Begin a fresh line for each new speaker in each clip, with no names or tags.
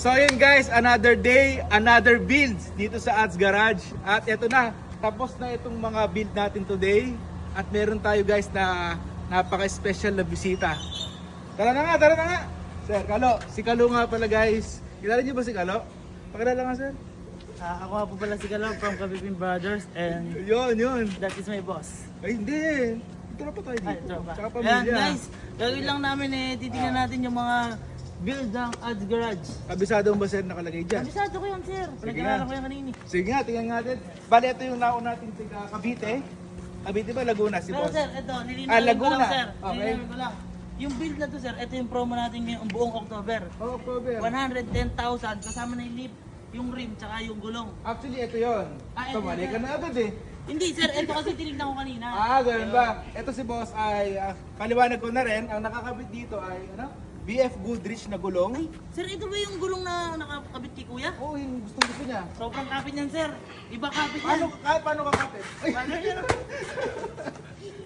So yun guys, another day, another builds dito sa Ads Garage. At eto na, tapos na itong mga build natin today. At meron tayo guys na napaka-special na bisita. Tara na nga. Sir, Kalo. Si Kalo nga pala guys. Kilala niyo ba si Kalo? Pakilala nga sir.
Ako nga po pala si Kalo from Kabibing Brothers and
Yun.
that is my boss.
Ay hindi. Ito na pa tayo dito.
Tropa.
Tsaka
Ayan
pamilya.
guys, gagawin lang namin titingnan natin yung mga build ng Ads Garage.
Kabisado mo ba sir nakalagay dyan?
Kabisado ko yan sir, pinag-aralan ko yan kanini.
Sige nga, tingnan natin. Bali, ito yung nauna natin sa Cavite. Cavite ba? Laguna si
Pero
boss.
sir, ito, nilinawin ko
Laguna.
lang sir.
Okay.
Nilinawin ko lang. Yung build na to sir, ito yung promo natin ngayong buong October.
Oh, October.
110,000 kasama na yung lip, yung rim, tsaka yung gulong.
Actually, ito yun.
Ito,
Tumali ka
sir.
na agad eh.
Hindi sir, ito kasi tinignan ko kanina.
Ganun ba? Ito si boss ay, paliwanag ko na rin, ang nakakabit dito ay, BF Goodrich na gulong.
Ay, sir, ito ba yung gulong na nakakabit kay kuya?
Oo, yung gusto niya.
Sobrang kapit niyan sir. Iba kapit yan.
Paano kakapit? Ay,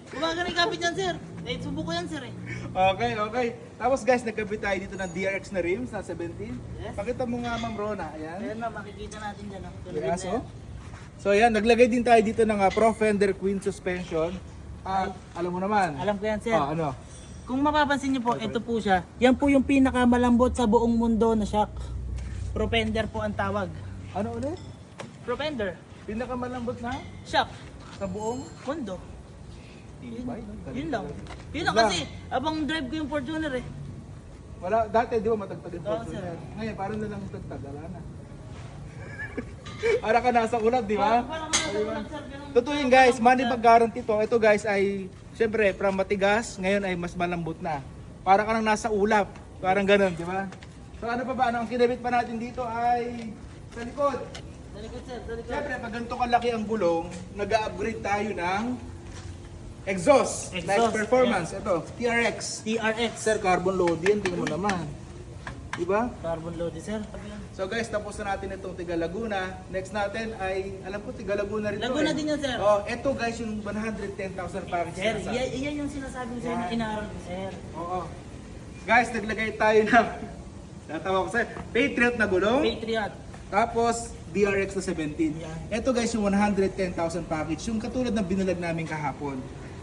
Gumagana yung kapit niyan sir. Subuko yan sir eh.
Okay. Tapos guys, nagkabit tayo dito ng DRX na rims na 17.
Yes.
Pakita mo nga Ma'am Rona, ayan.
Ayan na, makikita natin dyan.
Yes, oh. So ayan, naglagay din tayo dito ng Pro Fender Queen Suspension. At alam mo naman.
Alam ko yan sir.
Ano?
Kung mapapansin niyo po, ito po siya. Yan po yung pinakamalambot sa buong mundo na shock. Propender po ang tawag.
Ano ulit?
Propender.
Pinakamalambot na
Shock.
sa buong
Mundo.
tibay.
Yun lang. Yun lang kasi, abang drive ko yung Fortuner eh.
Wala, dati di ba matagtag yung
Oo,
Fortuner?
sir.
Ngayon, parang na lang tagtag, wala na. Para ka nasa ulap, di ba?
Parang nasa ulan, sir, ganun.
Totoo yun guys, money bag guarantee to. Ito guys ay, syempre, from matigas, ngayon ay mas malambot na. Parang ka nang nasa ulap. Parang ganun, di ba? So ano pa ba? Ano ang kinabit pa natin dito ay sa likod.
Sa likod sir, sa likod.
Syempre, pag ganito kalaki ang gulong, nag-upgrade tayo ng exhaust. Like
Exhaust,
performance. Ito, TRX.
TRX.
Sir, carbon load yan, tingnan mo naman. Di ba?
Carbon load sir.
So guys, tapos na natin itong Tiga Laguna. Next natin ay, alam ko Tiga Laguna rin
Laguna
to,
din yan, sir.
Oh, ito guys yung 110,000 package.
Sir,
na sa-
yan yung sinasabi ko sa'yo na inaaral ko sir.
Oo. Guys, naglagay tayo ng natawa ko sir, Patriot na gulong.
Patriot.
Tapos DRX na 17.
Yan.
Ito guys yung 110,000 package. Yung katulad ng binulag namin kahapon.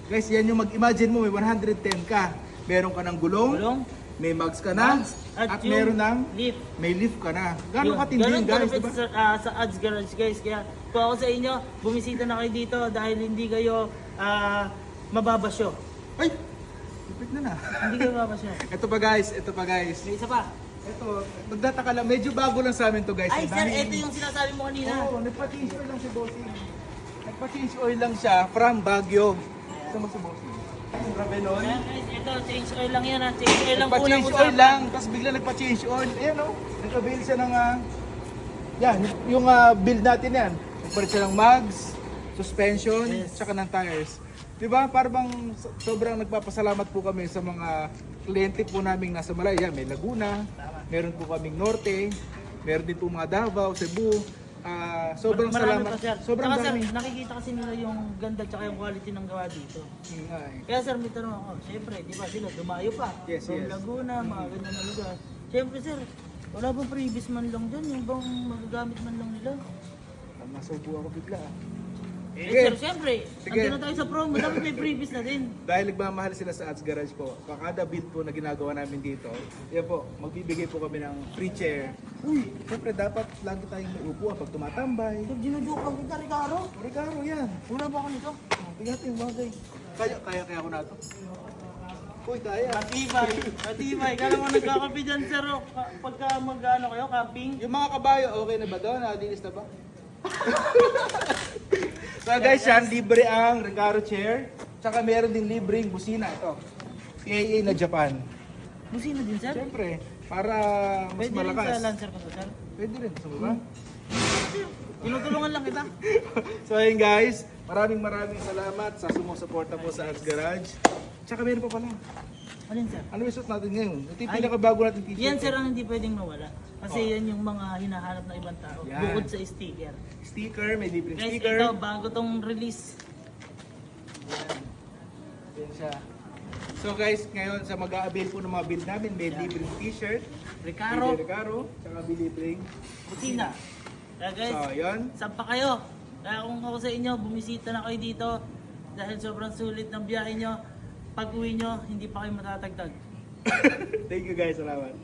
Guys, yan yung mag-imagine mo may 110 ka. Meron ka ng gulong,
Gulong.
may mugs ka na,
Mugs,
at
yung
meron ng
lift.
may lift ka na. Gano'ng
Yun.
katindi yun
Ganun
guys,
kalapit
diba?
sa Ads Garage guys. Kaya kung ako sa inyo, bumisita na kayo dito dahil hindi kayo mababasyo.
Ay! Lipit na.
Hindi kayo mababasyo.
Ito pa guys.
May isa pa.
Ito, magdataka lang. Medyo bago lang sa amin to guys.
Ay
Ang
sir,
daming-
ito yung sinasabi mo kanina.
Oo, nagpa-change oil lang si Bossing. Nagpa-change oil lang siya from Baguio. Sama si Bossing. Rabenon.
Ayan guys, ito change oil lang yan ha. Change oil lang
Nagpa-change
unang-usapan.
oil lang, tapos bigla nagpa-change oil. Ayan o, nag-avail siya ng, yan, yung build natin yan. Nagpalit siya ng mugs, suspension,
Yes.
tsaka ng tires. Diba? Para bang sobrang nagpapasalamat po kami sa mga kliyente po naming nasa Malaya. May Laguna, meron po kaming Norte, meron din po mga Davao, Cebu. Sobrang
Marami
salamat.
pa sir.
Sobrang
Saka,
dami.
sir, nakikita kasi nila yung ganda tsaka yung quality ng gawa dito.
Ay.
Kaya sir, may tanong ako. Siyempre, di ba sila dumayo pa.
Yes,
From
yes.
Laguna, mga ganyan na lugar. Siyempre sir, wala bang previous man lang dyan? Yung bang magagamit man lang nila?
Masubo ako bigla.
Sir, siyempre,
Sige.
andun na tayo sa promo. Dapat may previous na din.
Dahil nagmamahal sila sa Ads Garage po, kada build po na ginagawa namin dito, yan po, magbibigay po kami ng free chair. Uy, siyempre dapat lagi tayong may upuan pag tumatambay.
Sir, ginujoke lang kita, Ricardo.
Regalo yan.
Wala ba ako nito?
Tingnan yung bagay. Kaya ako na to. Uy, kaya.
Matibay. Kala mo nagkakapi dyan, sir. Pagka mag-ano kayo, camping.
Yung mga kabayo, okay na ba doon? Nakadinis na ba? So guys, yan, libre ang Recaro chair. Tsaka meron din libreng busina. Ito. PAA na Japan.
Busina din, sir.
Siyempre, para mas
Pwede rin
malakas.
sa Lancer ko, sir.
Pwede rin, gusto mo ba?
Tinutulungan lang kita.
So ayun guys, maraming salamat sa sumusuporta po sa Ads Garage. Tsaka meron pa pala.
Alin, sir?
Ano yung suot natin ngayon? Ito yung
Ay,
pinakabago natin t-shirt.
Yan, sir, ang hindi pwedeng mawala. Kasi yan yung mga hinahanap ng ibang tao.
Yan.
Bukod sa sticker.
Sticker, may libreng
Guys,
sticker.
ito, bago tong release.
Yan siya. So guys, ngayon sa mag-a-avail po ng mga build namin, may libreng t-shirt,
Recaro,
Recaro, tsaka Billy Bring.
Kusina. Kaya guys,
So, yun.
saan pa kayo? Kaya kung ako sa inyo, bumisita na kayo dito dahil sobrang sulit ng biyahe nyo. Pag uwi nyo, hindi pa kayo matatagtag.
Thank you guys, salamat.